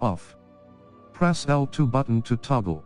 Off. Press L2 button to toggle.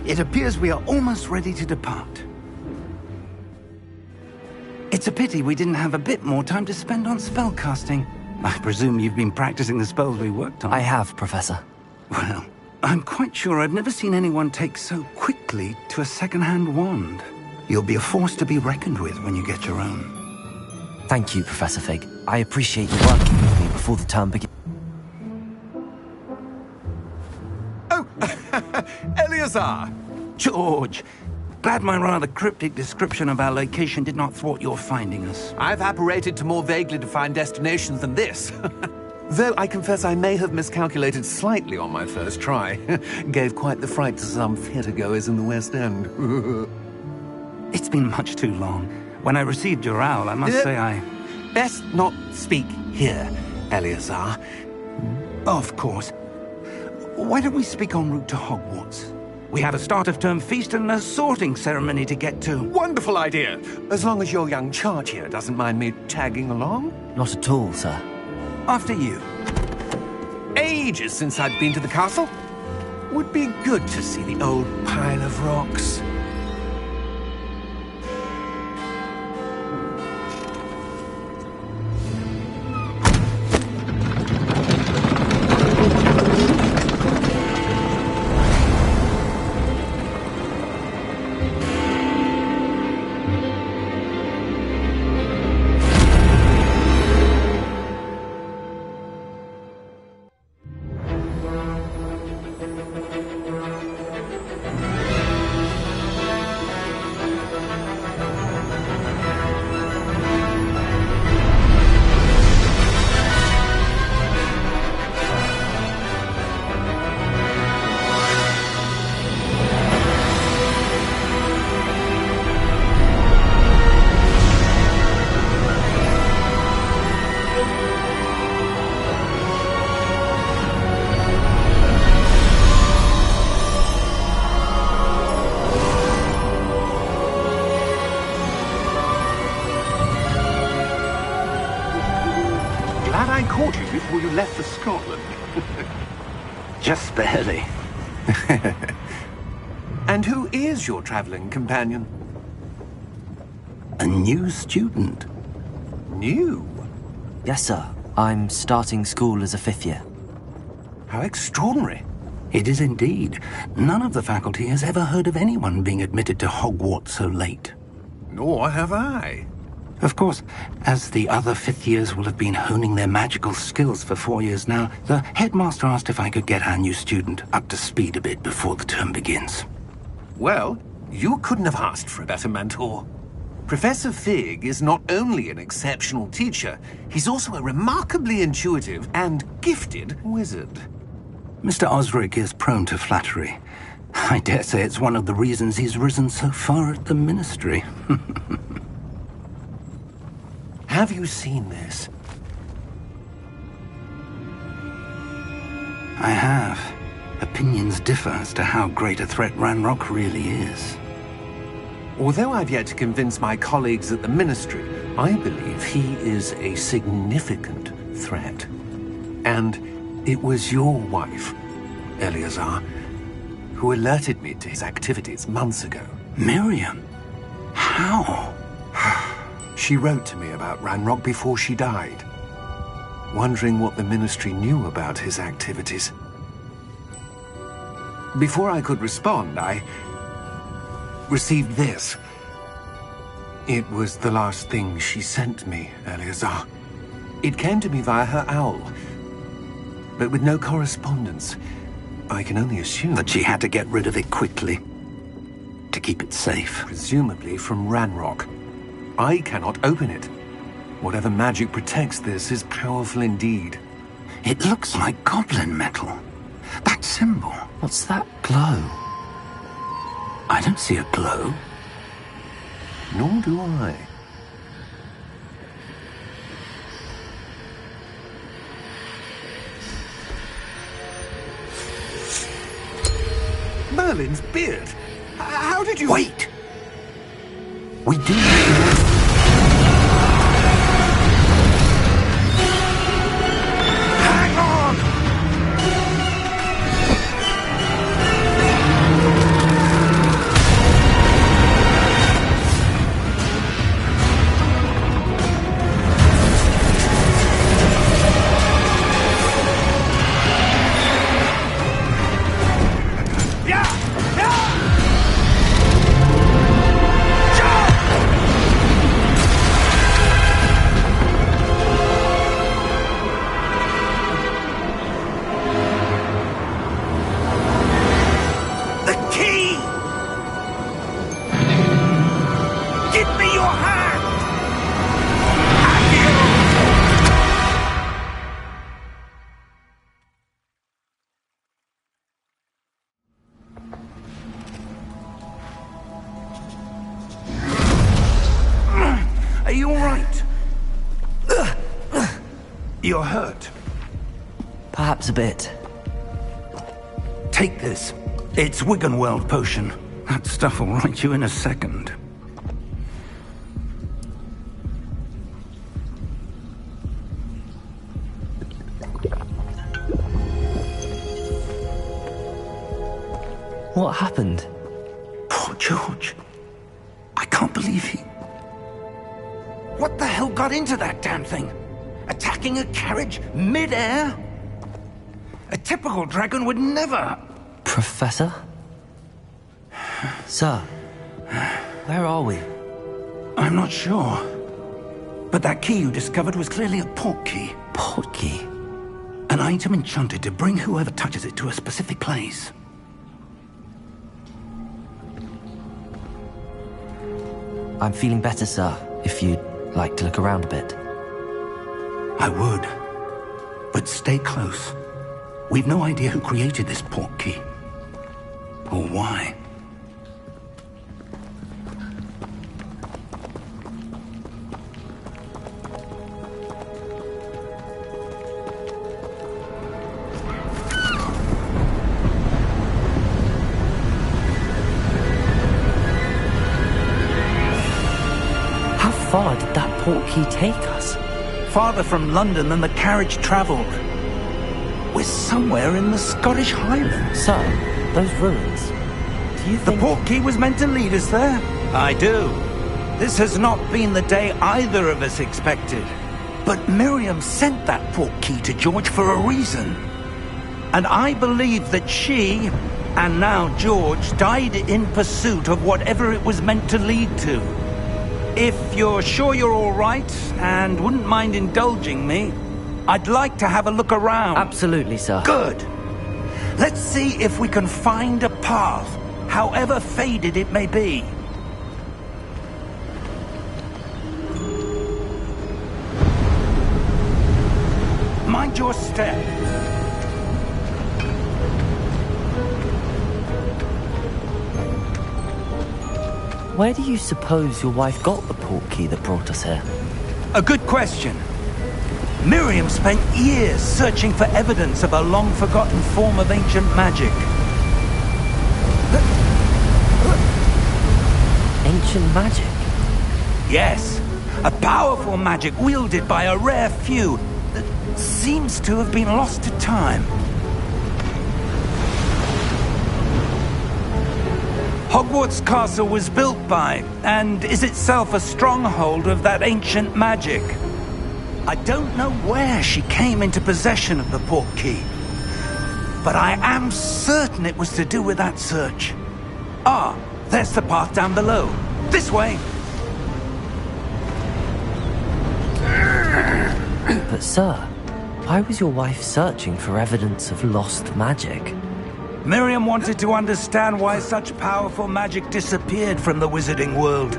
It appears we are almost ready to depart. It's a pity we didn't have a bit more time to spend on spellcasting. I presume you've been practicing the spells we worked on. I have, Professor. Well, I'm quite sure I've never seen anyone take so quickly to a second-hand wand. You'll be a force to be reckoned with when you get your own. Thank you, Professor Fig. I appreciate you working with me before the term begins. Oh, Eleazar! George, glad my rather cryptic description of our location did not thwart your finding us. I've apparated to more vaguely defined destinations than this. Though I confess I may have miscalculated slightly on my first try. Gave quite the fright to some theatre-goers in the West End. It's been much too long. When I received your owl, I must say I... Best not speak here. Eleazar. Of course. Why don't we speak en route to Hogwarts? We have a start-of-term feast and a sorting ceremony to get to. Wonderful idea! As long as your young charge here doesn't mind me tagging along. Not at all, sir. After you. Ages since I'd been to the castle. Would be good to see the old pile of rocks. Glad I caught you before you left for Scotland. Just barely. And who is your traveling companion? A new student. New? Yes, sir. I'm starting school as a 5th year. How extraordinary. It is indeed. None of the faculty has ever heard of anyone being admitted to Hogwarts so late. Nor have I. Of course, as the other 5th years will have been honing their magical skills for 4 years now, the headmaster asked if I could get our new student up to speed a bit before the term begins. Well, you couldn't have asked for a better mentor. Professor Fig is not only an exceptional teacher, he's also a remarkably intuitive and gifted wizard. Mr. Osric is prone to flattery. I dare say it's one of the reasons he's risen so far at the ministry. Have you seen this? I have. Opinions differ as to how great a threat Ranrock really is. Although I've yet to convince my colleagues at the Ministry, I believe he is a significant threat. And it was your wife, Eleazar, who alerted me to his activities months ago. Miriam? How? She wrote to me about Ranrock before she died, wondering what the Ministry knew about his activities. Before I could respond, I received this. It was the last thing she sent me, Eleazar. It came to me via her owl, but with no correspondence. I can only assume That she had to get rid of it quickly, to keep it safe. presumably from Ranrock. I cannot open it. Whatever magic protects this is powerful indeed. It looks like goblin metal. That symbol. What's that glow? I don't see a glow. Nor do I. Merlin's beard. How did you... Wait! We do... Hang on! Yeah! Yeah! Jump! You're hurt. Perhaps a bit. Take this. It's Wiggenweld potion. That stuff will right you in a second. What happened? Poor George. I can't believe he... What the hell got into that damn thing? Attacking a carriage mid-air? A typical dragon would never... Professor? Sir, where are we? I'm not sure. But that key you discovered was clearly a port key. Port key? An item enchanted to bring whoever touches it to a specific place. I'm feeling better, sir, if you'd like to look around a bit. I would. But stay close. We've no idea who created this port key. Or why. How far did that port key take us? Farther from London than the carriage travelled. We're somewhere in the Scottish Highlands. Sir, those ruins. Do you think... The port key was meant to lead us there? I do. This has not been the day either of us expected. But Miriam sent that port key to George for a reason. And I believe that she, and now George, died in pursuit of whatever it was meant to lead to. If you're sure you're all right, and wouldn't mind indulging me, I'd like to have a look around. Absolutely, sir. Good. Let's see if we can find a path, however faded it may be. Mind your step. Where do you suppose your wife got the port key that brought us here? A good question. Miriam spent years searching for evidence of a long-forgotten form of ancient magic. Ancient magic? Yes, a powerful magic wielded by a rare few that seems to have been lost to time. Hogwarts Castle was built by, and is itself a stronghold of that ancient magic. I don't know where she came into possession of the port key, but I am certain it was to do with that search. Ah, there's the path down below. This way! But sir, why was your wife searching for evidence of lost magic? Miriam wanted to understand why such powerful magic disappeared from the wizarding world.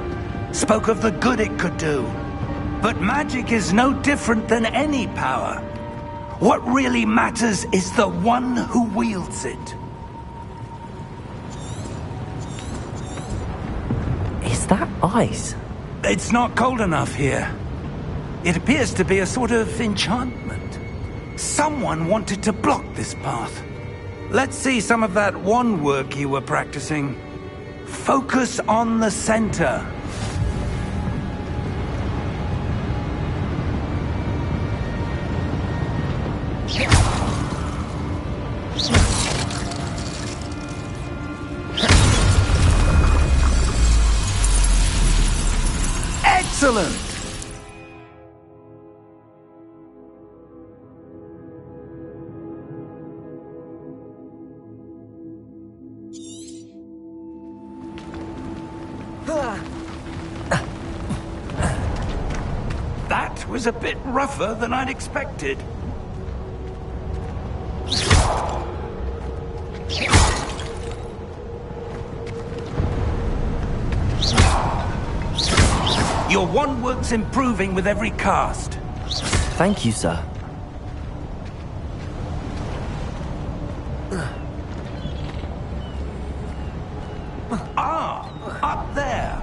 Spoke of the good it could do. But magic is no different than any power. What really matters is the one who wields it. Is that ice? It's not cold enough here. It appears to be a sort of enchantment. Someone wanted to block this path. Let's see some of that wand work you were practicing. Focus on the center. Excellent! That was a bit rougher than I'd expected. Your wand work's improving with every cast. Thank you, sir. Ah, up there.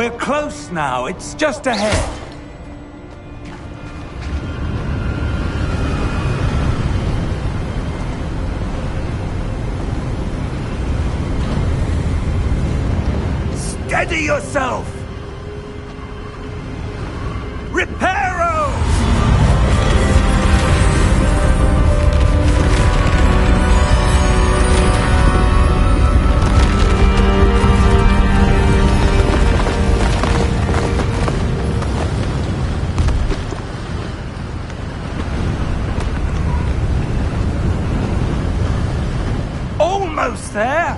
We're close now. It's just ahead. Steady yourself! Reparo! Almost there!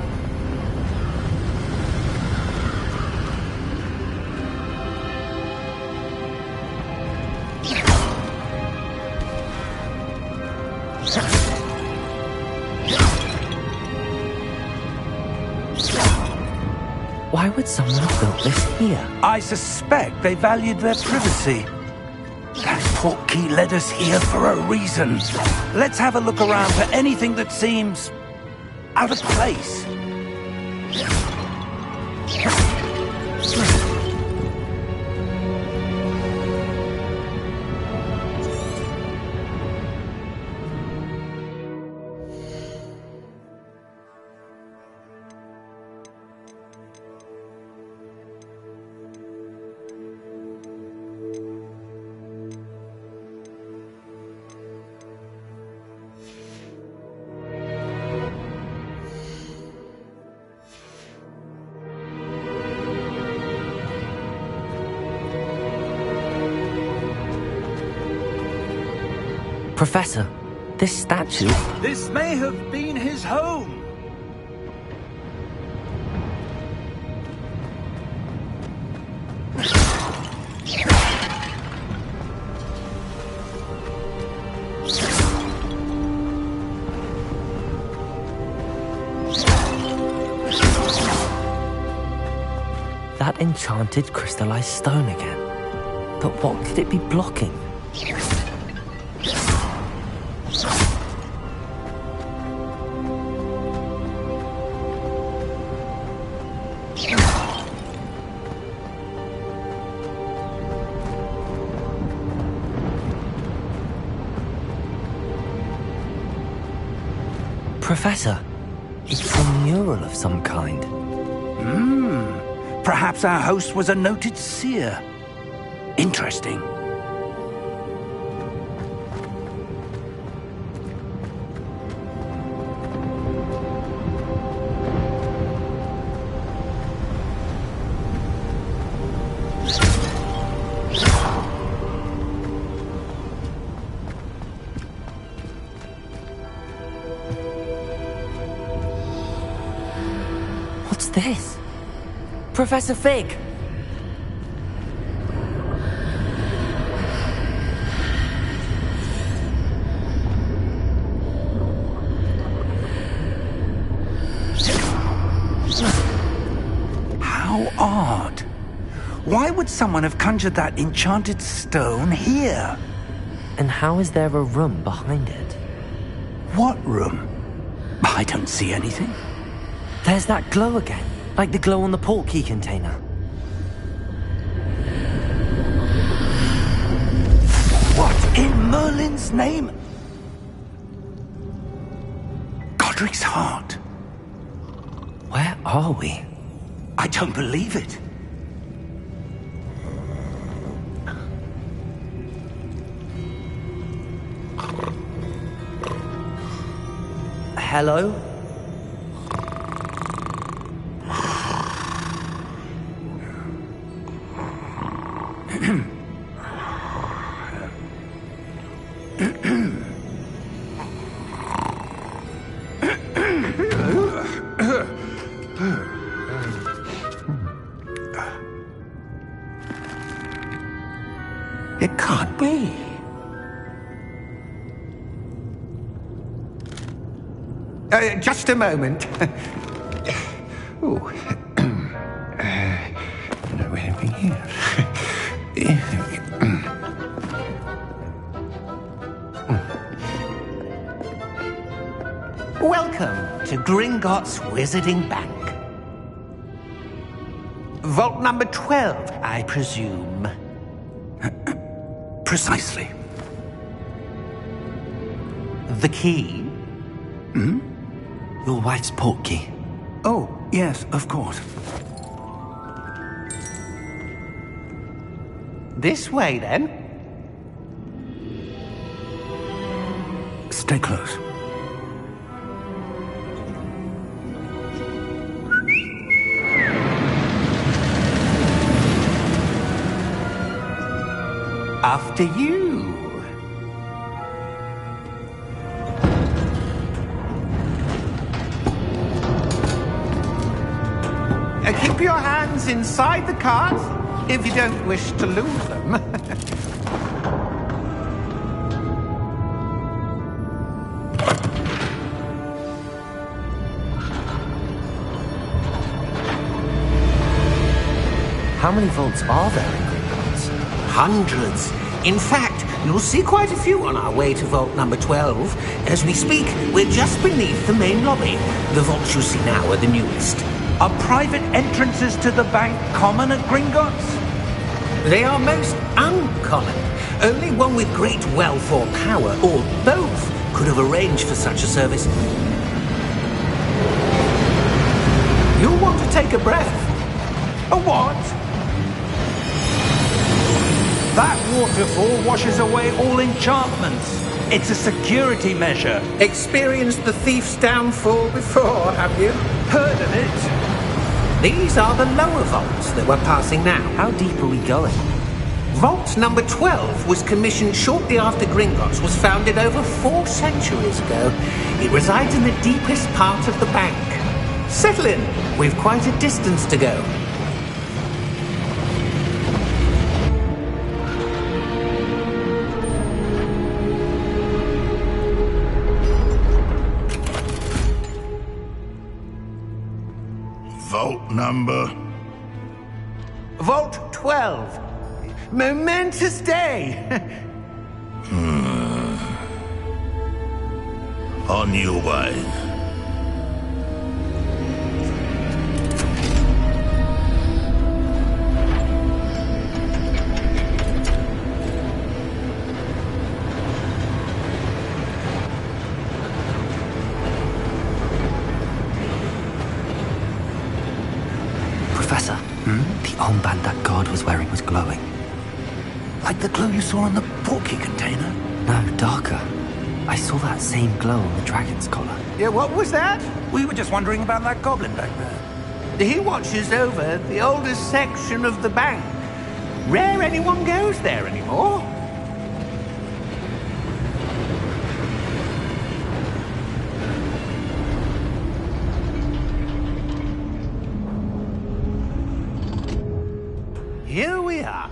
Why would someone have built this here? I suspect they valued their privacy. That portkey led us here for a reason. Let's have a look around for anything that seems out of place. Professor, this statue... This may have been his home. That enchanted crystallized stone again. But what could it be blocking? Professor, it's a mural of some kind. Perhaps our host was a noted seer. Interesting. What's this? Professor Fig! How odd. Why would someone have conjured that enchanted stone here? And how is there a room behind it? What room? I don't see anything. There's that glow again, like the glow on the portkey container. What in Merlin's name? Godric's heart. Where are we? I don't believe it. Hello? It can't be. Just a moment. Oh. Anything here? Welcome to Gringotts Wizarding Bank. Vault number 12, I presume. Precisely. The key? Your wife's portkey. Oh, yes, of course. This way, then. Stay close. After you. Keep your hands inside the cart if you don't wish to lose them. How many vaults are there in Gringotts? Hundreds. In fact, you'll see quite a few on our way to vault number 12. As we speak, we're just beneath the main lobby. The vaults you see now are the newest. Are private entrances to the bank common at Gringotts? They are most uncommon. Only one with great wealth or power, or both, could have arranged for such a service. You'll want to take a breath. A what? That waterfall washes away all enchantments. It's a security measure. Experienced the thief's downfall before, have you? Heard of it? These are the lower vaults that we're passing now. How deep are we going? Vault number 12 was commissioned shortly after Gringotts was founded over 4 centuries ago. It resides in the deepest part of the bank. Settle in. We've quite a distance to go. Vault number? Vault 12. Momentous day. On your way. Professor, the armband that guard was wearing was glowing. Like the glow you saw in the portkey container? No, darker. I saw that same glow on the dragon's collar. Yeah, what was that? We were just wondering about that goblin back there. He watches over the oldest section of the bank. Rare anyone goes there anymore. Here we are.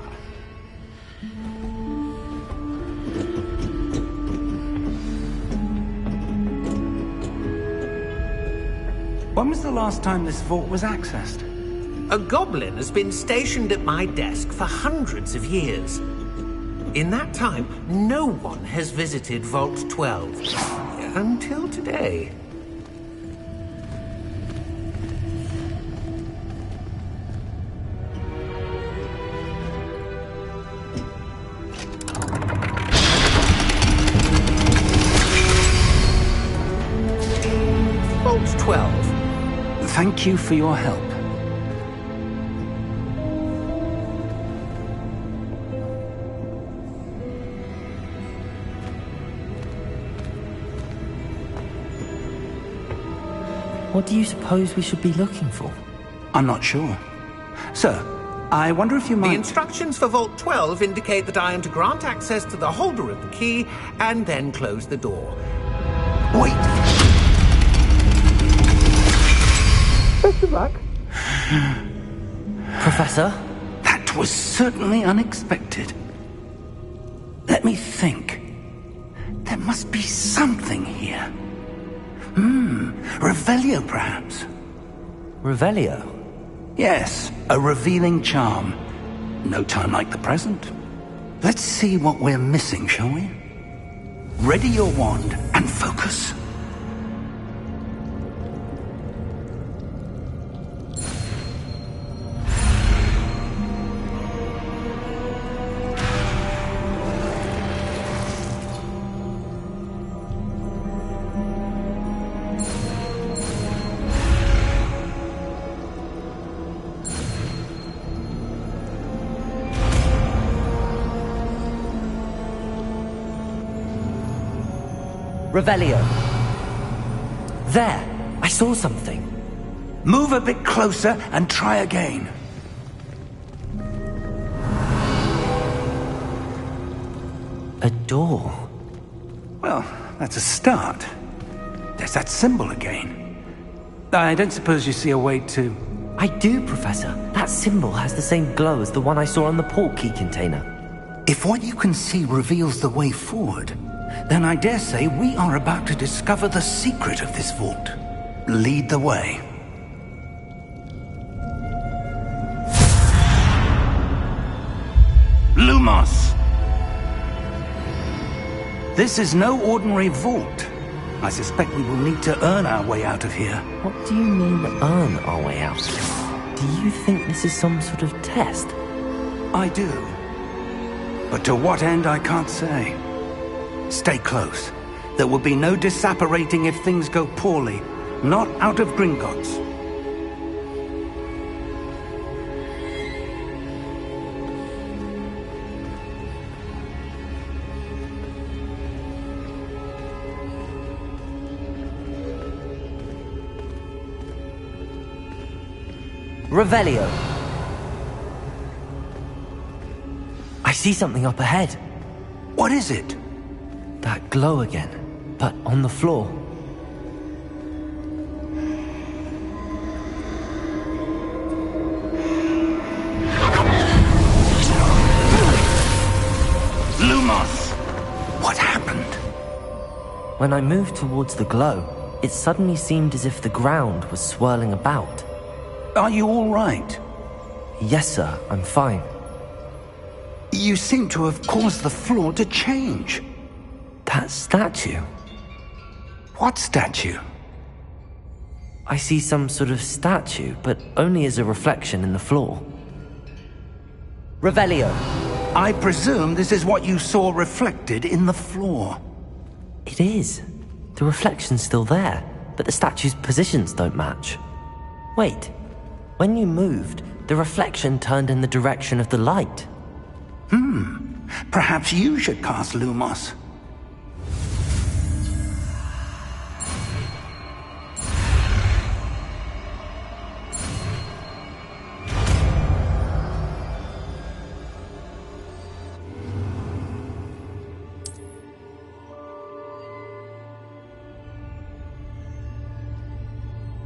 When was the last time this vault was accessed? A goblin has been stationed at my desk for hundreds of years. In that time, no one has visited Vault 12. Until today. Vault 12. Thank you for your help. What do you suppose we should be looking for? I'm not sure. Sir, I wonder if you might... The instructions for Vault 12 indicate that I am to grant access to the holder of the key and then close the door. Wait! Best of luck. Professor? That was certainly unexpected. Let me think. There must be something here. Revelio, perhaps? Revelio? Yes, a revealing charm. No time like the present. Let's see what we're missing, shall we? Ready your wand and focus. Revelio. There! I saw something. Move a bit closer and try again. A door. Well, that's a start. There's that symbol again. I don't suppose you see a way to... I do, Professor. That symbol has the same glow as the one I saw on the portkey container. If what you can see reveals the way forward, then I dare say we are about to discover the secret of this vault. Lead the way. Lumos! This is no ordinary vault. I suspect we will need to earn our way out of here. What do you mean, earn our way out? Do you think this is some sort of test? I do. But to what end, I can't say. Stay close. There will be no disapparating if things go poorly. Not out of Gringotts. Revelio. I see something up ahead. What is it? That glow again, but on the floor. Lumos! What happened? When I moved towards the glow, it suddenly seemed as if the ground was swirling about. Are you all right? Yes, sir, I'm fine. You seem to have caused the floor to change. That statue? What statue? I see some sort of statue, but only as a reflection in the floor. Revelio. I presume this is what you saw reflected in the floor. It is. The reflection's still there, but the statue's positions don't match. Wait. When you moved, the reflection turned in the direction of the light. Perhaps you should cast Lumos.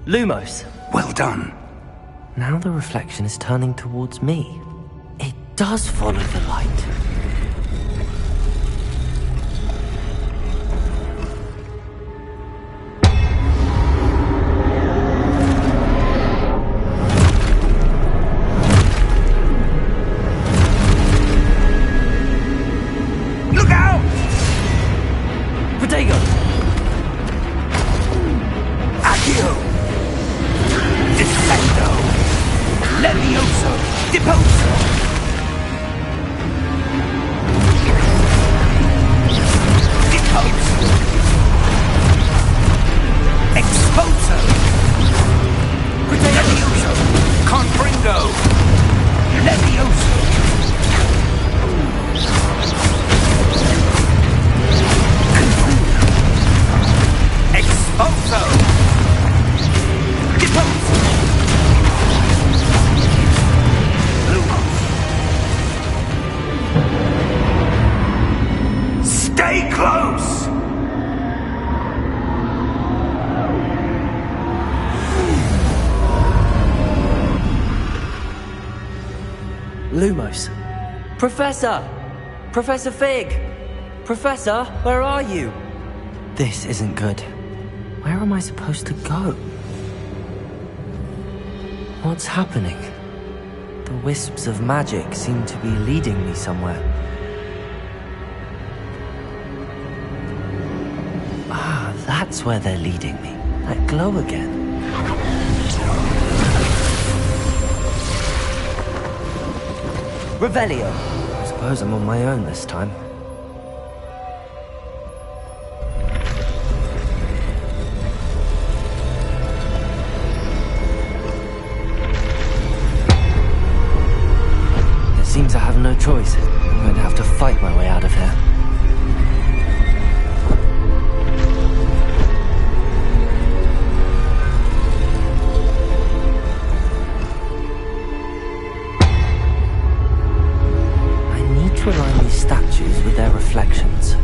Lumos. Well done. Now the reflection is turning towards me. It does follow the light. Look out! Protego! Accio! Defendo! Levioso! Deposo! Deposo! Exposo! Levioso! Confringo! Levioso! Exposo! Deposo! Stay close! Lumos. Professor! Professor Fig! Professor, where are you? This isn't good. Where am I supposed to go? What's happening? The wisps of magic seem to be leading me somewhere. Ah, that's where they're leading me. That glow again. Revelio. I suppose I'm on my own this time. It seems I have no choice. I'm going to have to fight my way out of here. to align these statues with their reflections.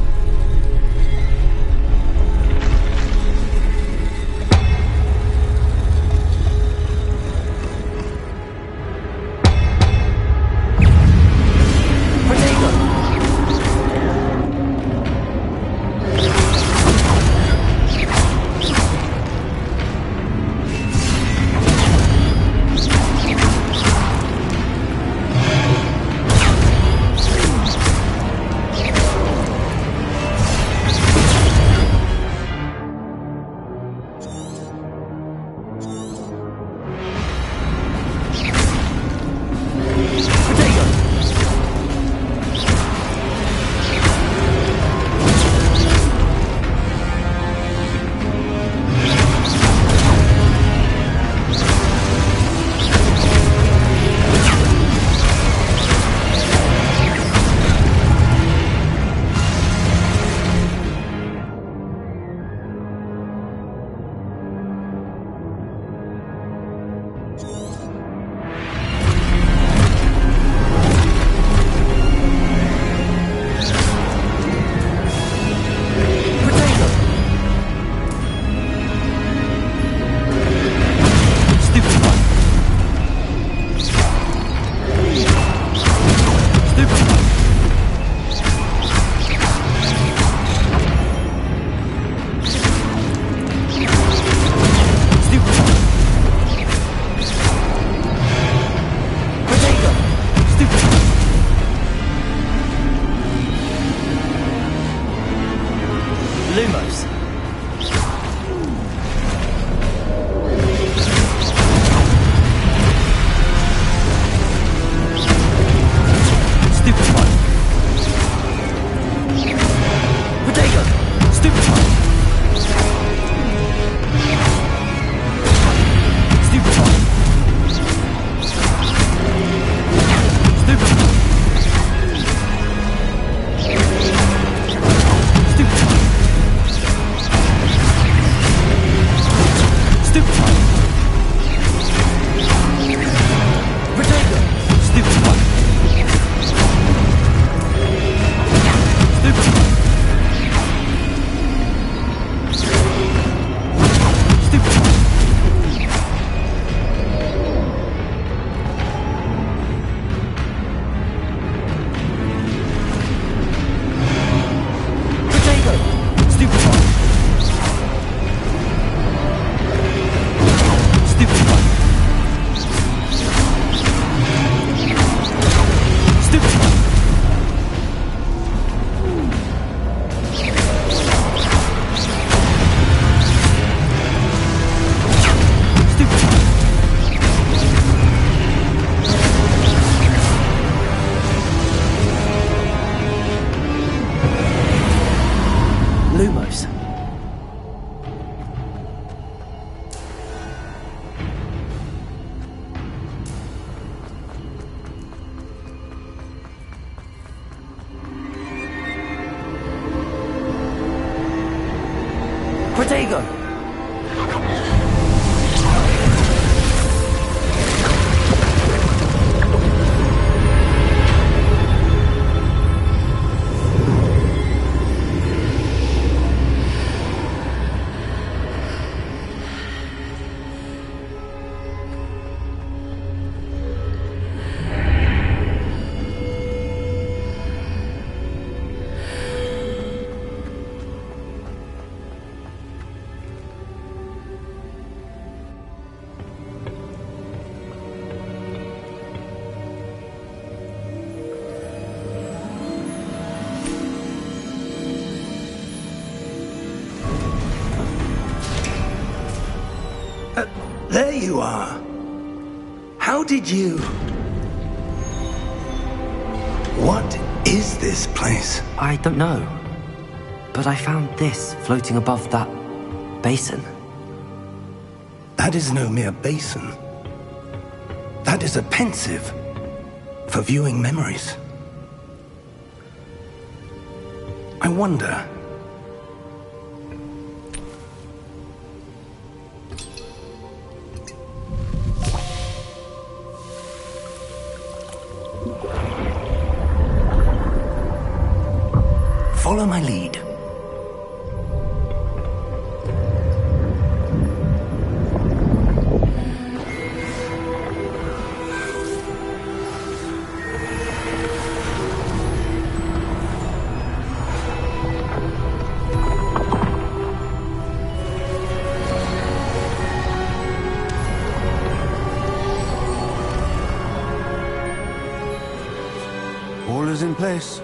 Protego! There you are. How did you... What is this place? I don't know. But I found this floating above that basin. That is no mere basin. That is a pensive for viewing memories. I wonder... Follow my lead. All is in place.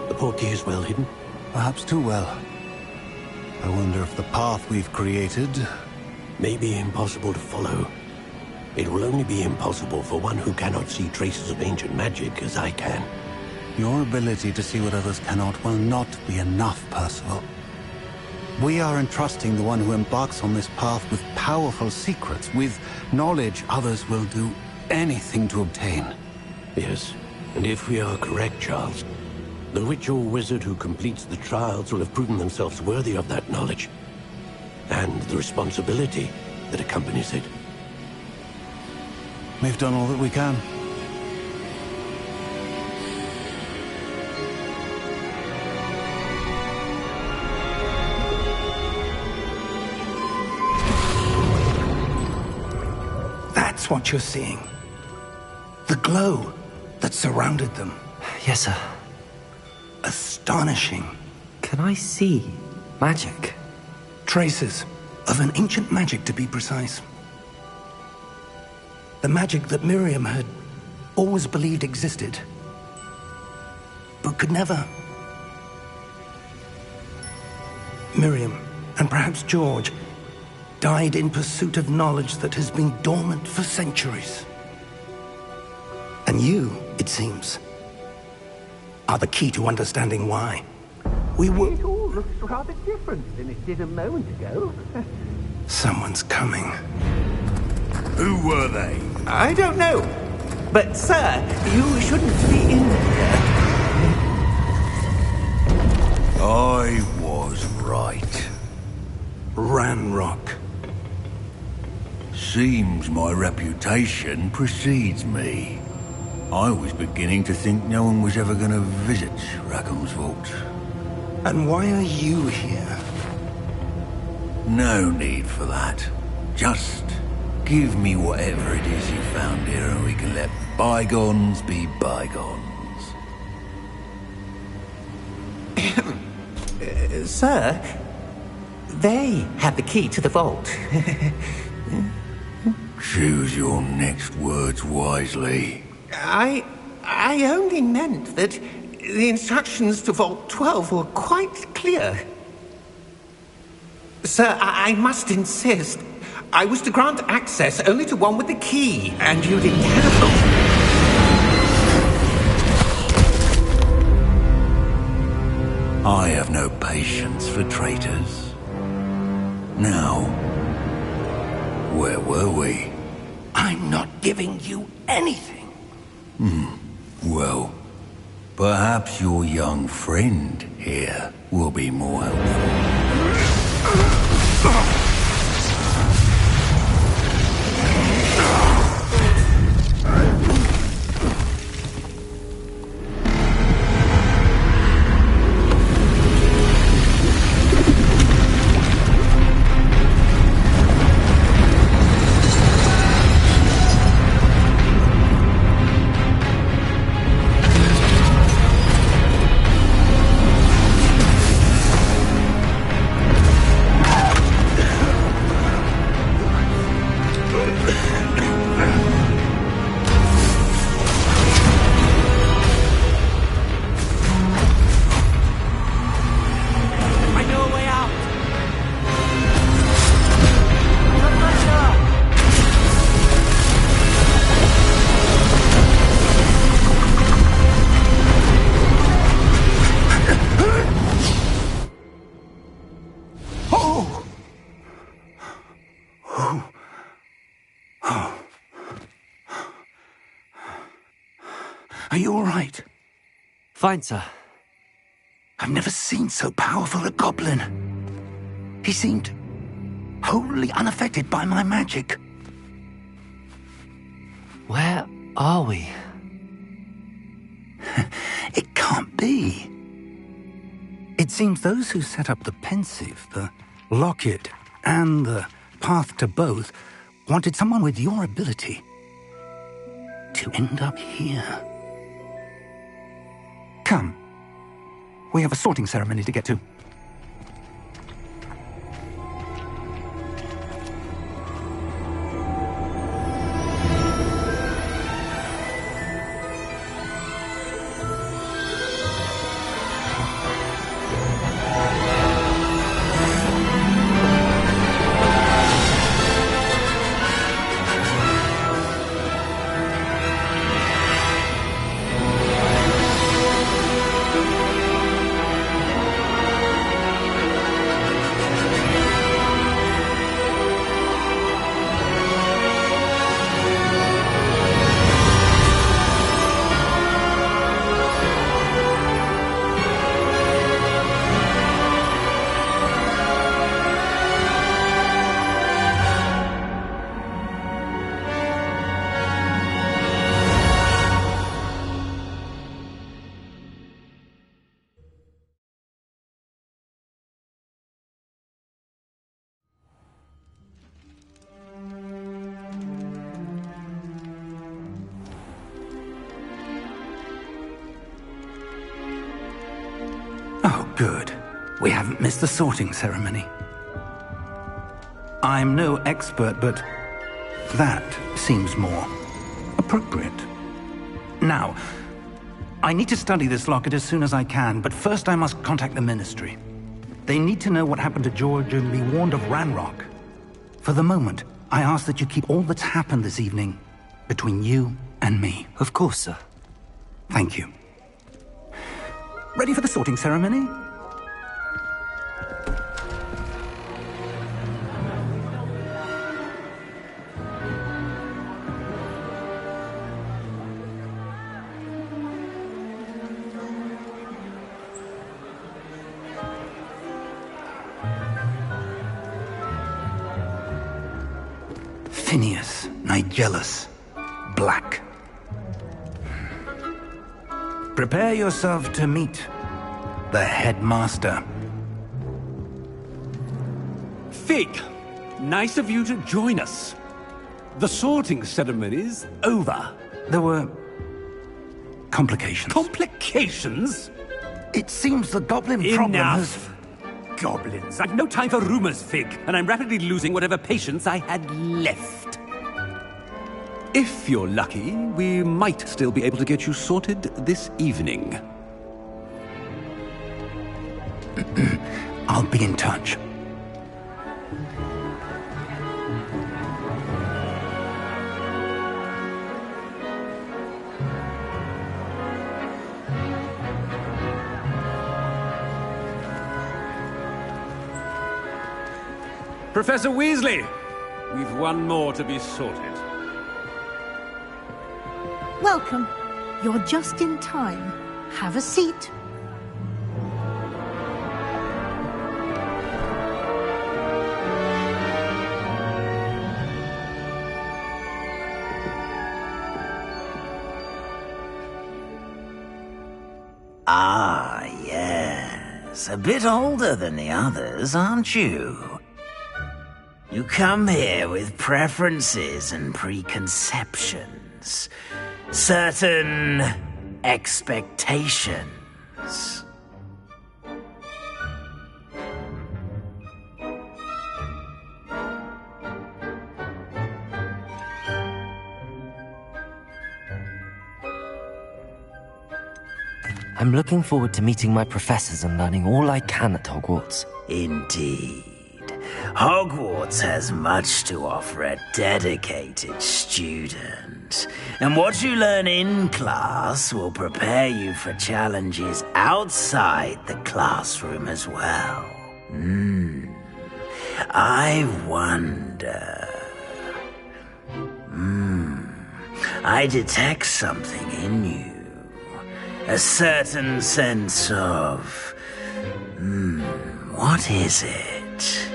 The portkey is well hidden. Perhaps too well. I wonder if the path we've created... May be impossible to follow. It will only be impossible for one who cannot see traces of ancient magic as I can. Your ability to see what others cannot will not be enough, Percival. We are entrusting the one who embarks on this path with powerful secrets, with knowledge others will do anything to obtain. Yes, and if we are correct, Charles, the witch or wizard who completes the trials will have proven themselves worthy of that knowledge, and the responsibility that accompanies it. We've done all that we can. That's what you're seeing. The glow that surrounded them. Yes, sir. Astonishing. Can I see magic? Traces of an ancient magic, to be precise. The magic that Miriam had always believed existed, but could never. Miriam, and perhaps George, died in pursuit of knowledge that has been dormant for centuries. And you, it seems, are the key to understanding why. We were... It all looks rather different than it did a moment ago. Someone's coming. Who were they? I don't know. But, sir, you shouldn't be in here. I was right. Ranrock. Seems my reputation precedes me. I was beginning to think no one was ever going to visit Rackham's vault. And why are you here? No need for that. Just give me whatever it is you found here and we can let bygones be bygones. Sir, they have the key to the vault. Choose your next words wisely. I only meant that the instructions to Vault 12 were quite clear. Sir, I must insist. I was to grant access only to one with the key, and you didn't have them. I have no patience for traitors. Now, where were we? I'm not giving you anything. Well, perhaps your young friend here will be more helpful. Are you all right? Fine, sir. I've never seen so powerful a goblin. He seemed wholly unaffected by my magic. Where are we? It can't be. seems those who set up the pensive, the locket, and the path to both wanted someone with your ability to end up here. Come. We have a sorting ceremony to get to. Oh, good. We haven't missed the sorting ceremony. I'm no expert, but that seems more appropriate. Now, I need to study this locket as soon as I can, but first I must contact the Ministry. They need to know what happened to George and be warned of Ranrock. For the moment, I ask that you keep all that's happened this evening between you and me. Of course, sir. Thank you. Ready for the sorting ceremony? Phineas, Nigellus, Black. Prepare yourself to meet the headmaster. Fig, nice of you to join us. The sorting ceremony's over. There were complications. Complications? It seems the goblin problem has... Enough! Goblins. I've no time for rumors, Fig, and I'm rapidly losing whatever patience I had left. If you're lucky, we might still be able to get you sorted this evening. I'll be in touch. Professor Weasley, we've one more to be sorted. Welcome. You're just in time. Have a seat. Ah, yes. A bit older than the others, aren't you? You come here with preferences and preconceptions. Certain expectations. I'm looking forward to meeting my professors and learning all I can at Hogwarts. Indeed. Hogwarts has much to offer a dedicated student. And what you learn in class will prepare you for challenges outside the classroom as well. I wonder... I detect something in you. A certain sense of... what is it?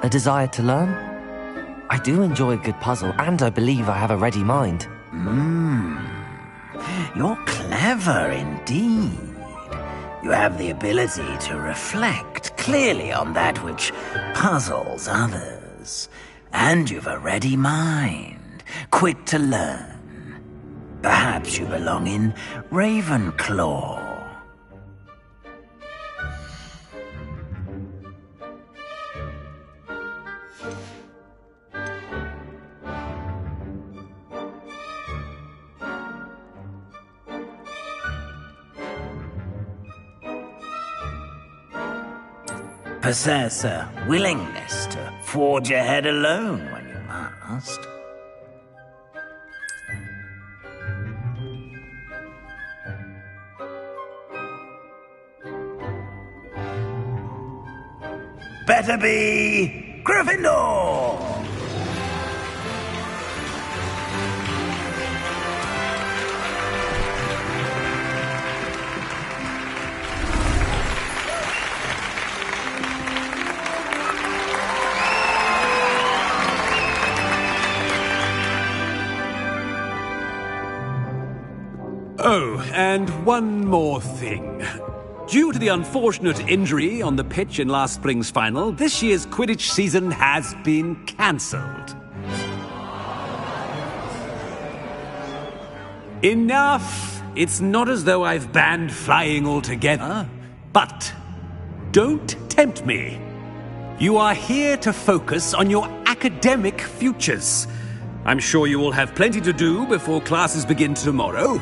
A desire to learn? I do enjoy a good puzzle, and I believe I have a ready mind. You're clever indeed. You have the ability to reflect clearly on that which puzzles others. And you've a ready mind, quick to learn. Perhaps you belong in Ravenclaw. Possess a willingness to forge ahead alone when you must. Better be Gryffindor! Oh, and one more thing. Due to the unfortunate injury on the pitch in last spring's final, this year's Quidditch season has been cancelled. Enough! It's not as though I've banned flying altogether, but don't tempt me. You are here to focus on your academic futures. I'm sure you will have plenty to do before classes begin tomorrow.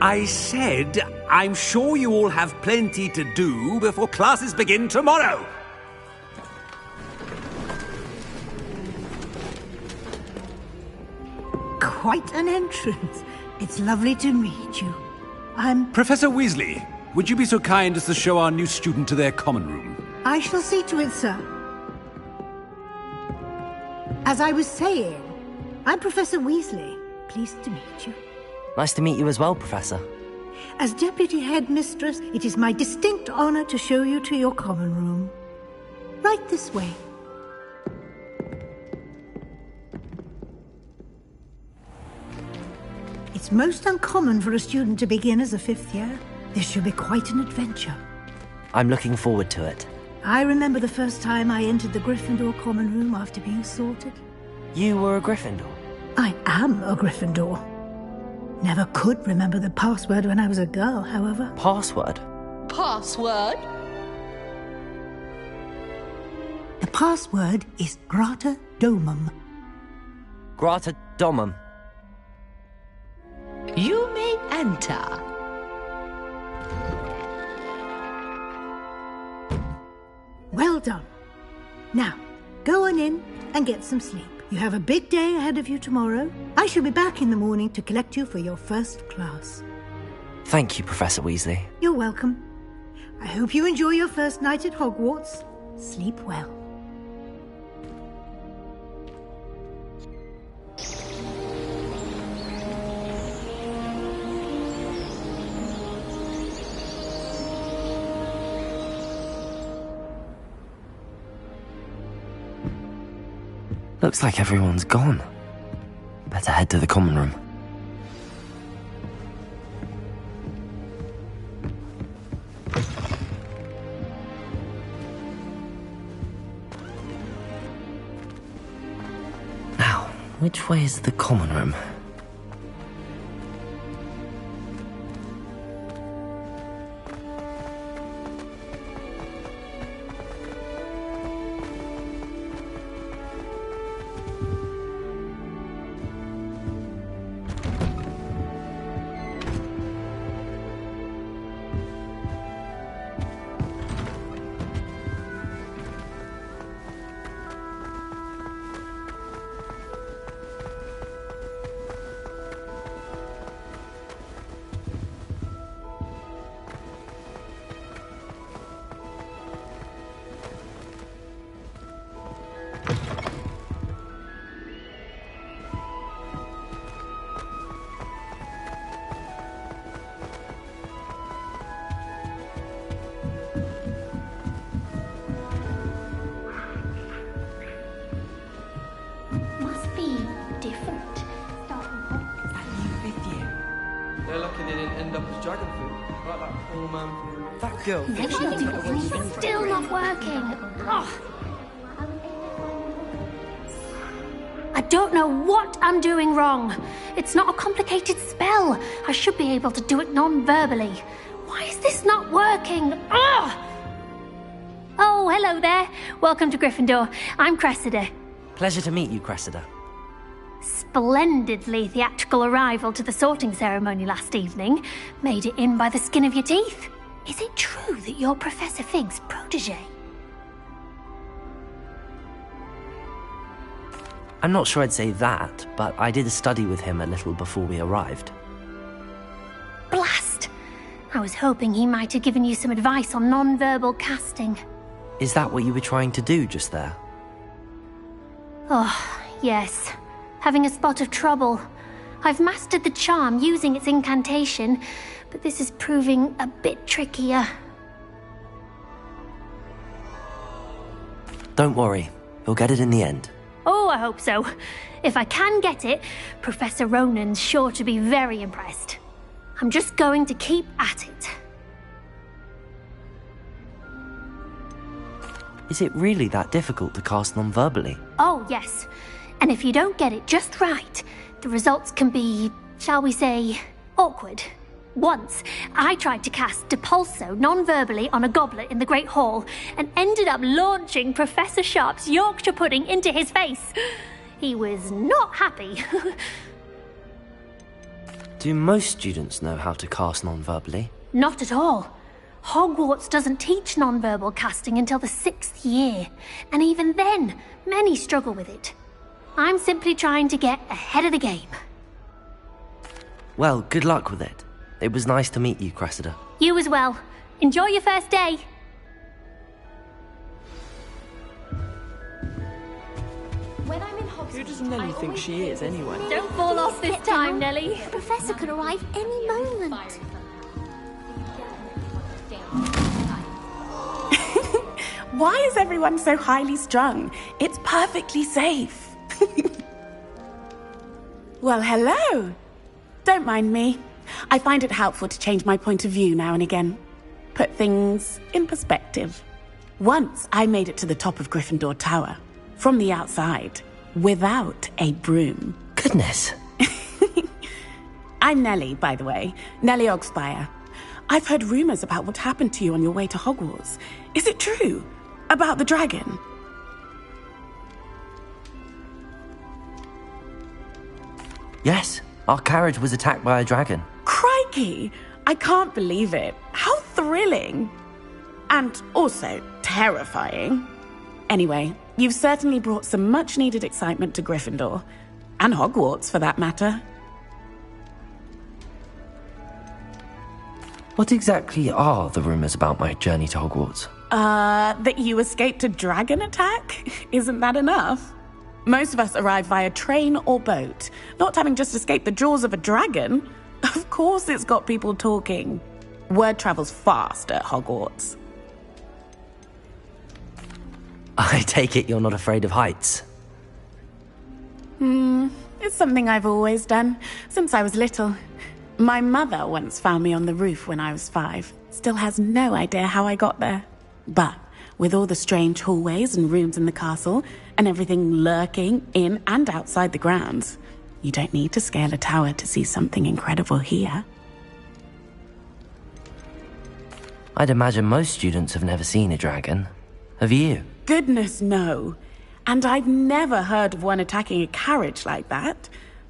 I said, I'm sure you all have plenty to do before classes begin tomorrow. Quite an entrance. It's lovely to meet you. I'm... Professor Weasley, would you be so kind as to show our new student to their common room? I shall see to it, sir. As I was saying, I'm Professor Weasley. Pleased to meet you. Nice to meet you as well, Professor. As Deputy Headmistress, it is my distinct honor to show you to your common room. Right this way. It's most uncommon for a student to begin as a fifth year. This should be quite an adventure. I'm looking forward to it. I remember the first time I entered the Gryffindor common room after being sorted. You were a Gryffindor? I am a Gryffindor. Never could remember the password when I was a girl, however. Password? Password? The password is Grata Domum. Grata Domum. You may enter. Well done. Now, go on in and get some sleep. You have a big day ahead of you tomorrow. I shall be back in the morning to collect you for your first class. Thank you, Professor Weasley. You're welcome. I hope you enjoy your first night at Hogwarts. Sleep well. Looks like everyone's gone. Better head to the common room. Now, which way is the common room? They're lucky they didn't end up as dragon food. Like that poor man from... That girl. It's still not working. Ugh. I don't know what I'm doing wrong. It's not a complicated spell. I should be able to do it non-verbally. Why is this not working? Ugh! Oh, hello there. Welcome to Gryffindor. I'm Cressida. Pleasure to meet you, Cressida. Splendidly theatrical arrival to the sorting ceremony last evening. Made it in by the skin of your teeth. Is it true that you're Professor Fig's protege? I'm not sure I'd say that, but I did study with him a little before we arrived. Blast! I was hoping he might have given you some advice on non-verbal casting. Is that what you were trying to do just there? Oh, yes. Having a spot of trouble. I've mastered the charm using its incantation, but this is proving a bit trickier. Don't worry, you'll get it in the end. Oh, I hope so. If I can get it, Professor Ronan's sure to be very impressed. I'm just going to keep at it. Is it really that difficult to cast non-verbally? Oh, yes. And if you don't get it just right, the results can be, shall we say, awkward. Once, I tried to cast Depulso non-verbally on a goblet in the Great Hall and ended up launching Professor Sharp's Yorkshire pudding into his face. He was not happy. Do most students know how to cast non-verbally? Not at all. Hogwarts doesn't teach non-verbal casting until the 6th year, and even then, many struggle with it. I'm simply trying to get ahead of the game. Well, good luck with it. It was nice to meet you, Cressida. You as well. Enjoy your first day. When I'm in Hogwarts, Who does Nellie think she is, anyway? Don't fall off this time, Nellie. The Professor could arrive any moment. Why is everyone so highly strung? It's perfectly safe. Well, hello. Don't mind me. I find it helpful to change my point of view now and again. Put things in perspective. Once I made it to the top of Gryffindor Tower, from the outside, without a broom. Goodness. I'm Nellie, by the way. Nellie Ogspire. I've heard rumors about what happened to you on your way to Hogwarts. Is it true? About the dragon? Yes, our carriage was attacked by a dragon. Crikey! I can't believe it. How thrilling! And also terrifying. Anyway, you've certainly brought some much-needed excitement to Gryffindor. And Hogwarts, for that matter. What exactly are the rumors about my journey to Hogwarts? That you escaped a dragon attack? Isn't that enough? Most of us arrive via train or boat, not having just escaped the jaws of a dragon. Of course it's got people talking. Word travels fast at Hogwarts. I take it you're not afraid of heights? It's something I've always done, since I was little. My mother once found me on the roof when I was 5. Still has no idea how I got there. But with all the strange hallways and rooms in the castle, and everything lurking in and outside the grounds, you don't need to scale a tower to see something incredible here. I'd imagine most students have never seen a dragon. Have you? Goodness, no. And I've never heard of one attacking a carriage like that.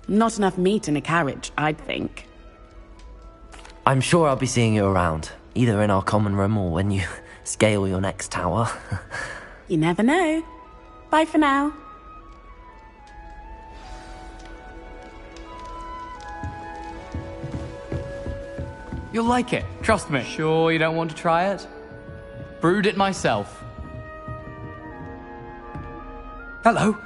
Not enough meat in a carriage, I'd think. I'm sure I'll be seeing you around, either in our common room or when you scale your next tower. You never know. Bye for now. You'll like it, trust me. Sure you don't want to try it? Brewed it myself. Hello,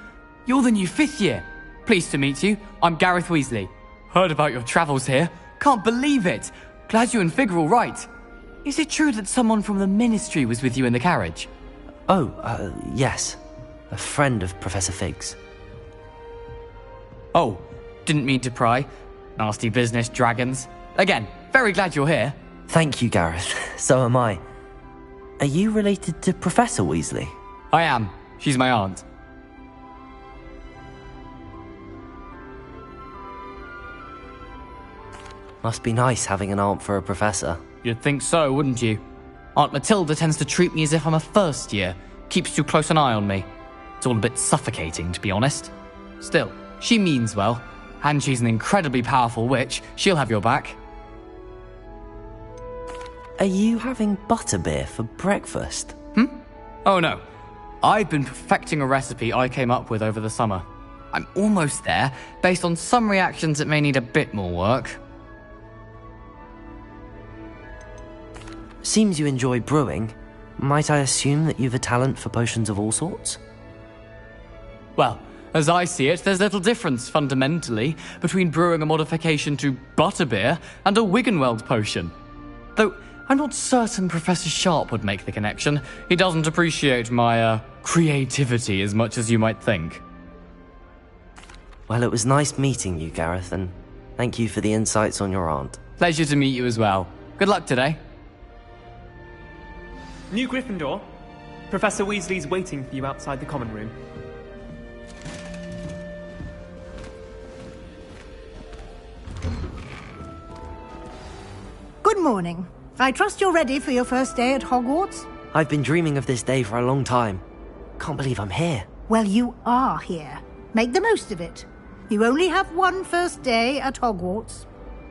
you're the new 5th year. Pleased to meet you. I'm Gareth Weasley. Heard about your travels here. Can't believe it. Glad you and Fig are all right. Is it true that someone from the Ministry was with you in the carriage? Oh, yes. A friend of Professor Fig's. Oh, didn't mean to pry. Nasty business, dragons. Again, very glad you're here. Thank you, Gareth. So am I. Are you related to Professor Weasley? I am. She's my aunt. Must be nice having an aunt for a professor. You'd think so, wouldn't you? Aunt Matilda tends to treat me as if I'm a first year. Keeps too close an eye on me. It's all a bit suffocating, to be honest. Still, she means well. And she's an incredibly powerful witch. She'll have your back. Are you having butterbeer for breakfast? Oh no. I've been perfecting a recipe I came up with over the summer. I'm almost there. Based on some reactions, it may need a bit more work. Seems you enjoy brewing. Might I assume that you've a talent for potions of all sorts? Well, as I see it, there's little difference, fundamentally, between brewing a modification to butterbeer and a Wiggenweld potion. Though, I'm not certain Professor Sharp would make the connection. He doesn't appreciate my, creativity as much as you might think. Well, it was nice meeting you, Gareth, and thank you for the insights on your aunt. Pleasure to meet you as well. Good luck today. New Gryffindor. Professor Weasley's waiting for you outside the common room. Good morning. I trust you're ready for your first day at Hogwarts? I've been dreaming of this day for a long time. Can't believe I'm here. Well, you are here. Make the most of it. You only have one first day at Hogwarts.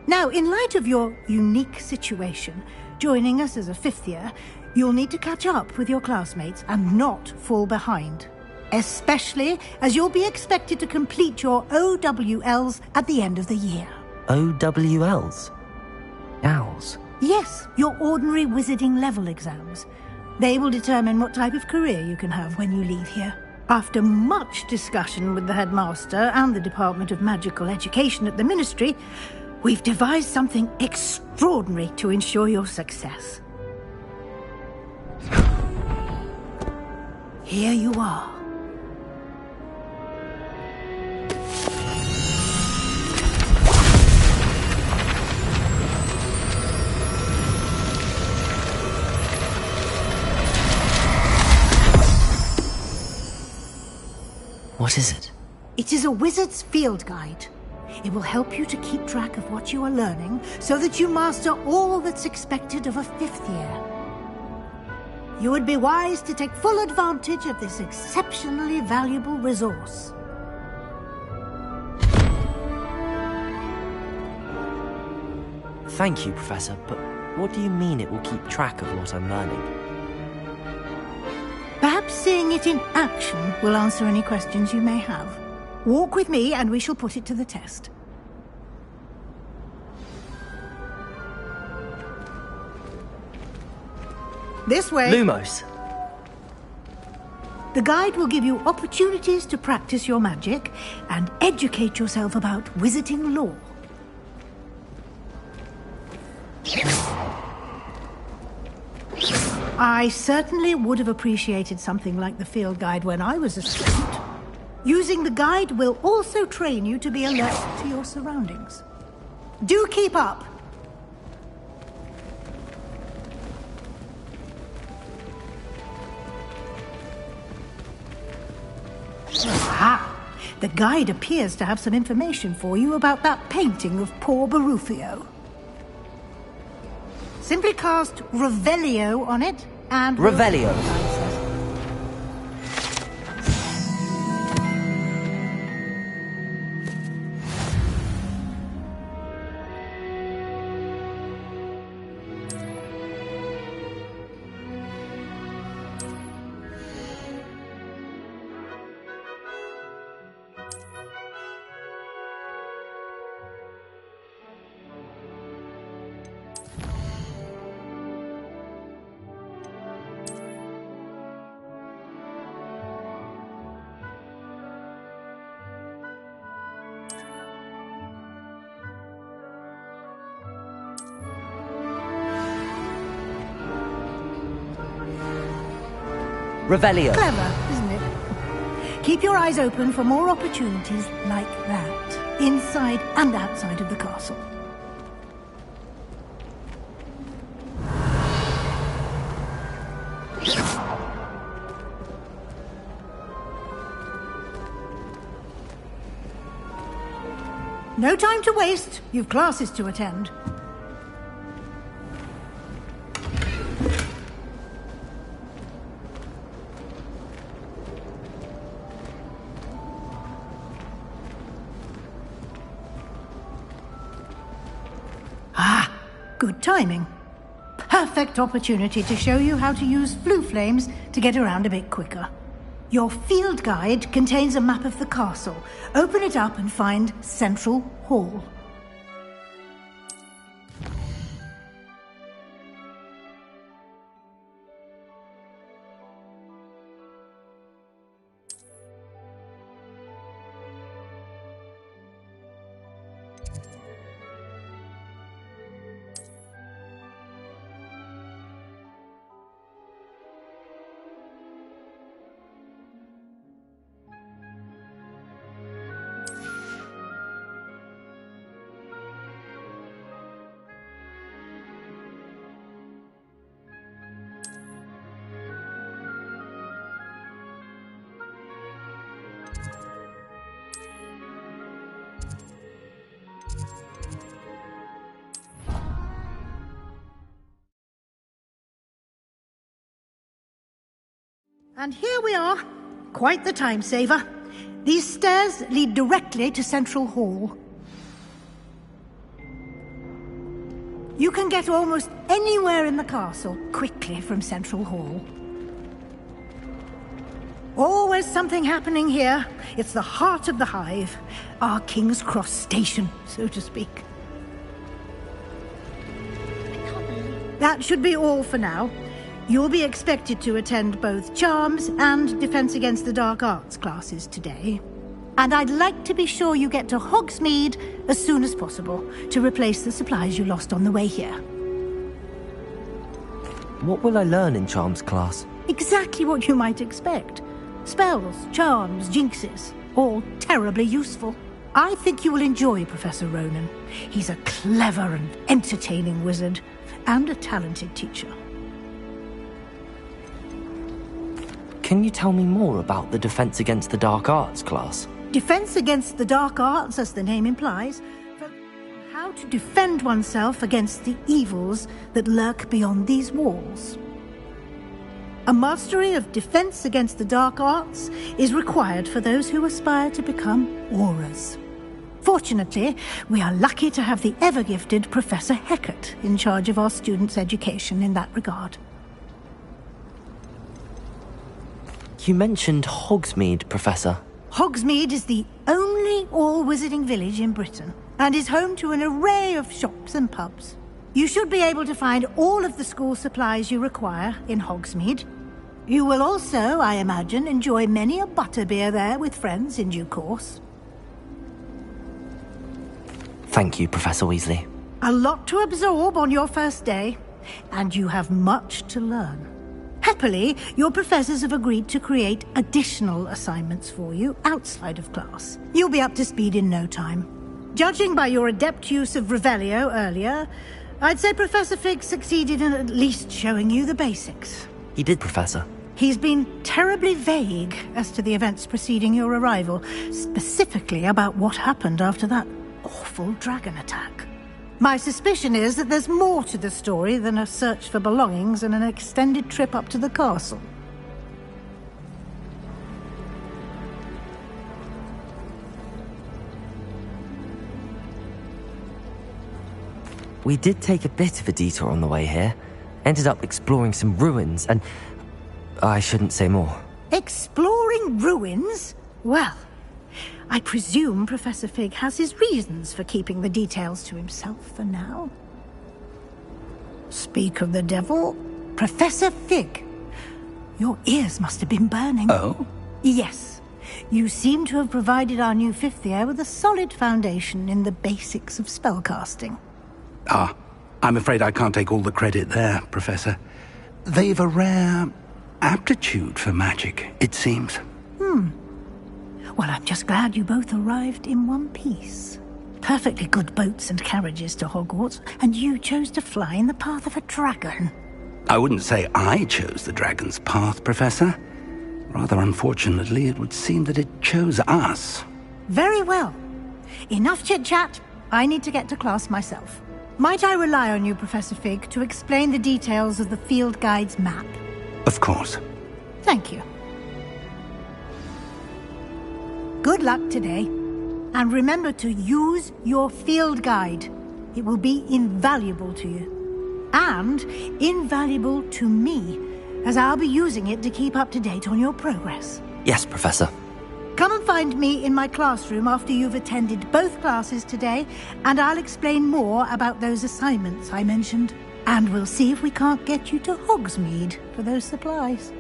Now, in light of your unique situation, joining us as a fifth year, you'll need to catch up with your classmates and not fall behind. Especially as you'll be expected to complete your OWLs at the end of the year. OWLs? Owls? Yes, your ordinary wizarding level exams. They will determine what type of career you can have when you leave here. After much discussion with the headmaster and the Department of Magical Education at the Ministry, we've devised something extraordinary to ensure your success. Here you are. What is it? It is a wizard's field guide. It will help you to keep track of what you are learning so that you master all that's expected of a fifth year. You would be wise to take full advantage of this exceptionally valuable resource. Thank you, Professor, but what do you mean it will keep track of what I'm learning? Perhaps seeing it in action will answer any questions you may have. Walk with me and we shall put it to the test. This way. Lumos. The guide will give you opportunities to practice your magic and educate yourself about wizarding lore. I certainly would have appreciated something like the field guide when I was a student. Using the guide will also train you to be alert to your surroundings. Do keep up! Aha! The guide appears to have some information for you about that painting of poor Barufio. Simply cast Revelio on it and... Revelio. Revelio. Clever, isn't it? Keep your eyes open for more opportunities like that, inside and outside of the castle. No time to waste. You've classes to attend. Ah, good timing. Perfect opportunity to show you how to use flue flames to get around a bit quicker. Your field guide contains a map of the castle. Open it up and find Central Hall. And here we are. Quite the time saver. These stairs lead directly to Central Hall. You can get almost anywhere in the castle quickly from Central Hall. Always something happening here. It's the heart of the hive. Our King's Cross station, so to speak. That should be all for now. You'll be expected to attend both Charms and Defense Against the Dark Arts classes today. And I'd like to be sure you get to Hogsmeade as soon as possible to replace the supplies you lost on the way here. What will I learn in Charms class? Exactly what you might expect. Spells, charms, jinxes, all terribly useful. I think you will enjoy Professor Ronan. He's a clever and entertaining wizard, and a talented teacher. Can you tell me more about the Defense Against the Dark Arts class? Defense Against the Dark Arts, as the name implies, how to defend oneself against the evils that lurk beyond these walls. A mastery of Defense Against the Dark Arts is required for those who aspire to become Aurors. Fortunately, we are lucky to have the ever-gifted Professor Hecat in charge of our students' education in that regard. You mentioned Hogsmeade, Professor. Hogsmeade is the only all-wizarding village in Britain, and is home to an array of shops and pubs. You should be able to find all of the school supplies you require in Hogsmeade. You will also, I imagine, enjoy many a butterbeer there with friends in due course. Thank you, Professor Weasley. A lot to absorb on your first day, and you have much to learn. Happily, your professors have agreed to create additional assignments for you outside of class. You'll be up to speed in no time. Judging by your adept use of Revelio earlier, I'd say Professor Fig succeeded in at least showing you the basics. He did, Professor. He's been terribly vague as to the events preceding your arrival, specifically about what happened after that awful dragon attack. My suspicion is that there's more to the story than a search for belongings and an extended trip up to the castle. We did take a bit of a detour on the way here. Ended up exploring some ruins and... I shouldn't say more. Exploring ruins? Well, I presume Professor Fig has his reasons for keeping the details to himself for now. Speak of the devil, Professor Fig. Your ears must have been burning. Oh? Yes. You seem to have provided our new fifth year with a solid foundation in the basics of spellcasting. Ah, I'm afraid I can't take all the credit there, Professor. They've a rare aptitude for magic, it seems. Well, I'm just glad you both arrived in one piece. Perfectly good boats and carriages to Hogwarts, and you chose to fly in the path of a dragon. I wouldn't say I chose the dragon's path, Professor. Rather unfortunately, it would seem that it chose us. Very well. enough chit-chat. I need to get to class myself. Might I rely on you, Professor Fig, to explain the details of the field guide's map? Of course. Thank you. Good luck today. And remember to use your field guide. It will be invaluable to you. And invaluable to me, as I'll be using it to keep up to date on your progress. Yes, Professor. Come and find me in my classroom after you've attended both classes today, and I'll explain more about those assignments I mentioned. And we'll see if we can't get you to Hogsmeade for those supplies.